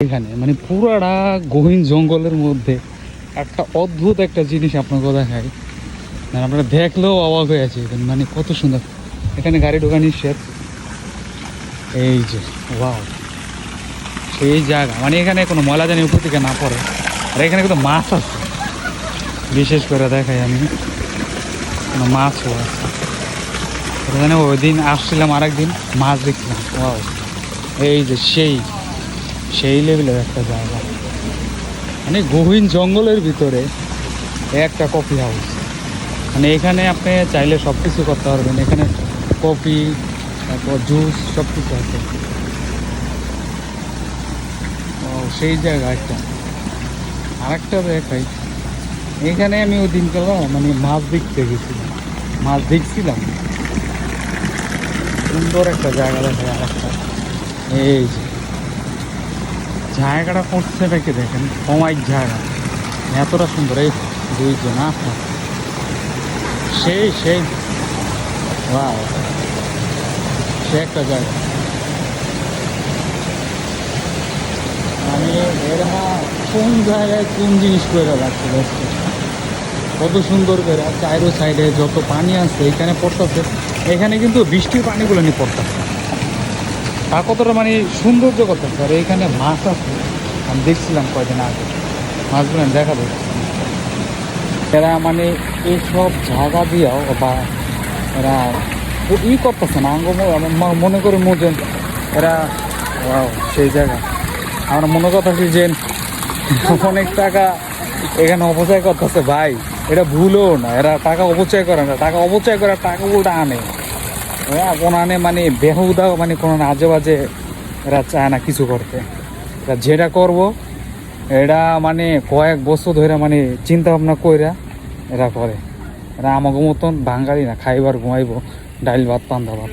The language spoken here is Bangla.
এখানে মানে পুরাটা গহীন জঙ্গলের মধ্যে একটা অদ্ভুত একটা জিনিস আপনাকে দেখাই, মানে আপনারা দেখলেও অবাক হয়ে আছে। মানে কত সুন্দর, এখানে গাড়ি ঢোকা নিষেধ। এই যে ওয়াও, সেই জায়গা মানে এখানে কোনো ময়লা জানি উপর থেকে না পড়ে। আর এখানে কিন্তু মাছ আছে, বিশেষ করে দেখাই আমি, কোনো মাছও আছে। এখানে ওই দিন আসছিলাম, আরেকদিন মাছ দেখছিলাম। ওয়াও, এই যে সেই লেভেলের একটা জায়গা, মানে গহীন জঙ্গলের ভিতরে একটা কফি হাউস। মানে এখানে আপনি চাইলে সব কিছু করতে পারবেন। এখানে কফি, তারপর জুস, সব কিছু আছে। ও সেই জায়গা একটা। আরেকটা দেখাই, এখানে আমি ওই দিনকাল মানে মাছ দেখতে গেছিলাম, মাছ দেখছিলাম। সুন্দর একটা জায়গা দেখায় আরেকটা। এই যে জায়গাটা করছে নাকি দেখেন, কমাইক জায়গা এতটা সুন্দর। এই দুইজন আছে, সেই ওয়াও, সে একটা জায়গা। মানে এরা কোন জায়গায় কোন জিনিস করে রাখছে, কত সুন্দর করে চাইরো সাইডে যত পানি আছে এখানে পড়তেছে। এখানে কিন্তু বৃষ্টির পানিগুলো নিয়ে পড়তেছে, তা কতটা মানে সৌন্দর্য করতেছে। আর এখানে মাছ আছে, আমি দেখছিলাম কয়দিন আগে, মাছগুলো আমি দেখা যাচ্ছে। এরা মানে এইসব জায়গা দিয়েও বা এরা করতেছে না, মনে করি মুজেন এরা। ওয়াও, সেই জায়গা আমরা মনে করতেছি যে অনেক টাকা এখানে অপচয় করতেছে। ভাই এটা ভুলও না, এরা টাকা অপচয় করে না, টাকা অপচয় করে টাকা উল্টা আনে। হ্যাঁ, কোন আনে মানে বেহুদা, মানে কোনো আজে বাজে এরা চায় না কিছু করতে। এরা যেটা করবো এটা মানে কয়েক বছর ধরে মানে চিন্তা ভাবনা কইরা এরা করে। এরা আমাকে মতন বাঙালি না, খাইবার ঘুমাইবো ডাইল ভাত পান্তা ভাত।